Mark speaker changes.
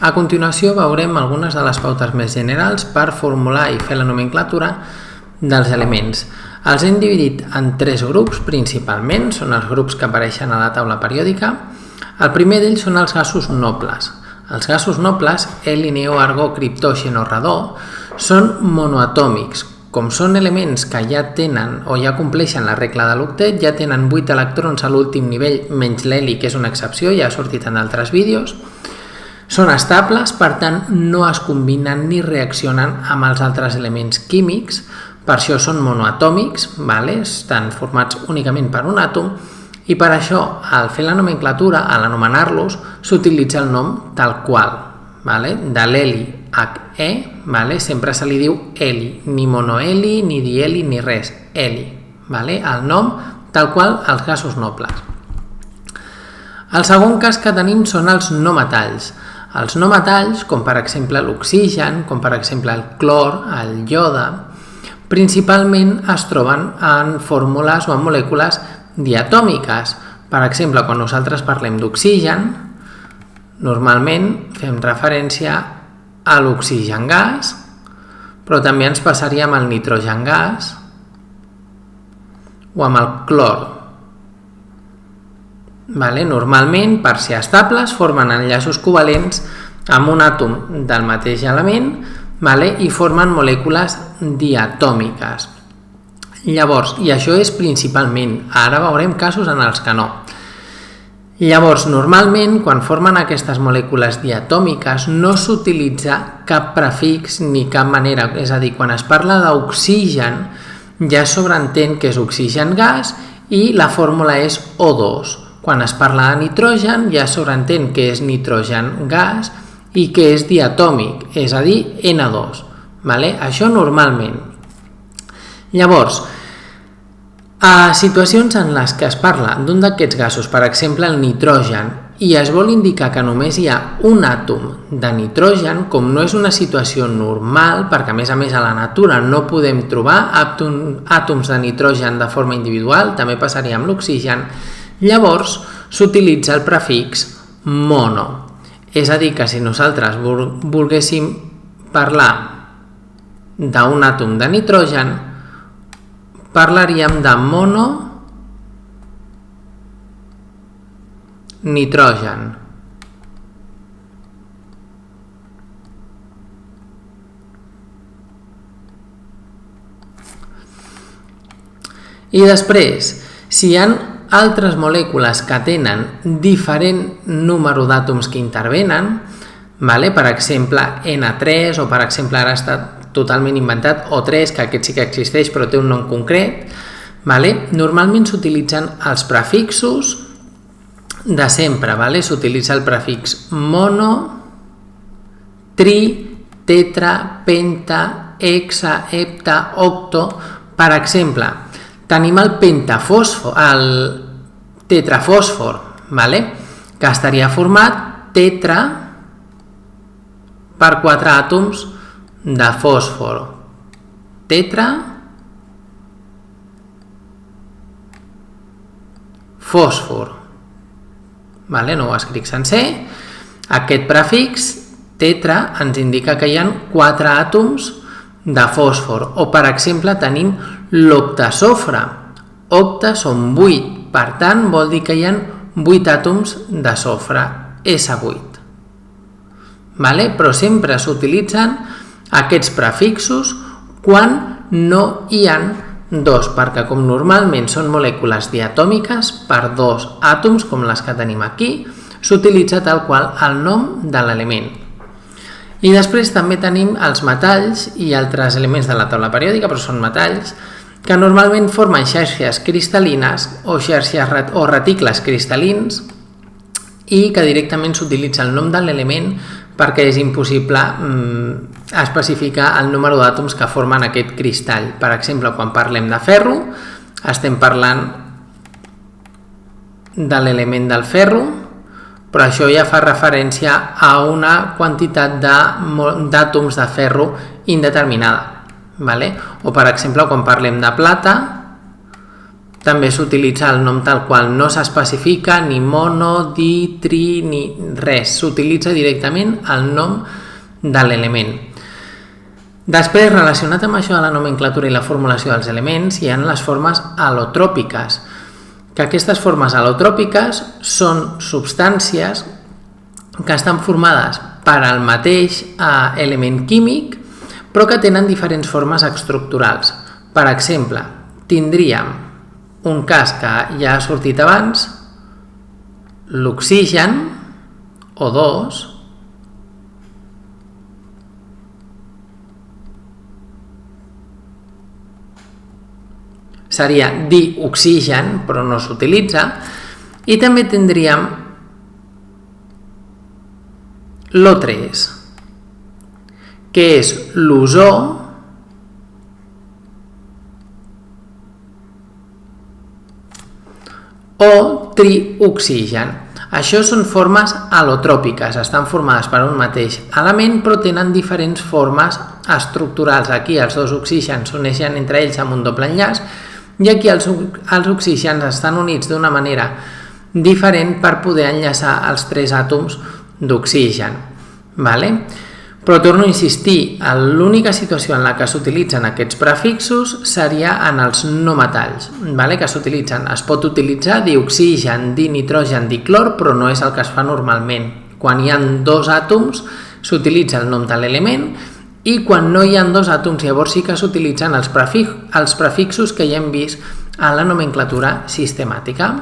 Speaker 1: A continuació veurem algunes de les pautes més generals per formular i fer la nomenclatura dels elements. Els hem dividit en 3 grups principalment, són els grups que apareixen a la taula periòdica. El primer d'ells són els gasos nobles. Els gasos nobles, heli, neó, argó, criptó, xenó, radó, són monoatòmics. Com són elements que ja tenen o ja compleixen la regla de l'octet, ja tenen 8 electrons a l'últim nivell, menys l'heli, que és una excepció, ja ha sortit en altres vídeos. Són estables, per tant no es combinen ni reaccionen amb els altres elements químics, per això són monoatòmics, estan formats únicament per un àtom, i per això, al fer la nomenclatura, al anomenar-los, s'utilitza el nom tal qual. De l'heli He, sempre se li diu heli, ni monoheli, ni diheli, ni res, heli. El nom tal qual als gasos nobles. El segon cas que tenim són els no metalls. Els no metalls, com per exemple l'oxigen, com per exemple el clor, el iode, principalment es troben en fórmules o en molècules diatòmiques. Per exemple, quan nosaltres parlem d'oxigen, normalment fem referència a l'oxigen gas, però també ens passaria amb el nitrogen gas o amb el clor. Normalment, per ser estables, formen enllaços covalents amb un àtom del mateix element i formen molècules diatòmiques. Llavors, i això és principalment, ara veurem casos en els que no. Llavors, normalment, quan formen aquestes molècules diatòmiques, no s'utilitza cap prefix ni cap manera. És a dir, quan es parla d'oxigen, ja sobreentén que és oxigen gas i la fórmula és O2. Quan es parla de nitrogen, ja sobreentén que és nitrogen gas i que és diatòmic, és a dir, N2. Això normalment. Llavors, a situacions en les que es parla d'un d'aquests gasos, per exemple el nitrogen, i es vol indicar que només hi ha un àtom de nitrogen, com no és una situació normal, perquè a més a la natura no podem trobar àtoms de nitrogen de forma individual, també passaria amb l'oxigen, llavors s'utilitza el prefix mono. És a dir, que si nosaltres volguéssim parlar d'un àtom de nitrogen, parlaríem de mononitrogen. I després, si hi ha altres molècules que tenen diferent número d'àtoms que intervenen, per exemple N3 o per exemple ara està totalment inventat O3, que aquest sí que existeix però té un nom concret, normalment s'utilitzen els prefixos de sempre, s'utilitza el prefix mono, tri, tetra, penta, hexa, hepta, octo. Per exemple, tenim el tetrafòsfor, que estaria format tetra per 4 àtoms de fòsfor. Tetra, fòsfor. No ho escric sencer. Aquest prefix, tetra, ens indica que hi ha 4 àtoms de fòsfor. O, per exemple, tenim l'octasofre. Octa són 8. Per tant, vol dir que hi ha 8 àtoms de sofre, S8. Però sempre s'utilitzen aquests prefixos quan no hi ha dos, perquè com normalment són molècules diatòmiques per 2 àtoms, com les que tenim aquí, s'utilitza tal qual el nom de l'element. I després també tenim els metalls i altres elements de la taula periòdica, però són metalls, que normalment formen xarxes cristal·lines o reticles cristal·lins i que directament s'utilitza el nom de l'element perquè és impossible especificar el número d'àtoms que formen aquest cristall. Per exemple, quan parlem de ferro, estem parlant de l'element del ferro, però això ja fa referència a una quantitat d'àtoms de ferro indeterminada. O, per exemple, quan parlem de plata, també s'utilitza el nom tal qual, no s'especifica ni mono, di, tri, ni res, s'utilitza directament el nom de l'element. Després, relacionat amb això de la nomenclatura i la formulació dels elements, hi ha les formes al·lotròpiques, que aquestes formes al·lotròpiques són substàncies que estan formades per al mateix element químic, però que tenen diferents formes estructurals. Per exemple, tindríem un cas que ja ha sortit abans, l'oxigen, O2, seria dioxigen, però no s'utilitza, i també tindríem l'O3, que és l'ozó o trioxigen. Això són formes al·lotròpiques, estan formades per un mateix element però tenen diferents formes estructurals. Aquí els dos oxígens s'uneixen entre ells amb un doble enllaç i aquí els oxígens estan units d'una manera diferent per poder enllaçar els tres àtoms d'oxigen. Però torno a insistir, l'única situació en la que s'utilitzen aquests prefixos seria en els no metalls, que s'utilitzen. Es pot utilitzar dioxigen, dinitrogen, diclor, però no és el que es fa normalment. Quan hi ha dos àtoms s'utilitza el nom de l'element i quan no hi ha dos àtoms llavors sí que s'utilitzen els prefixos que ja hem vist a la nomenclatura sistemàtica.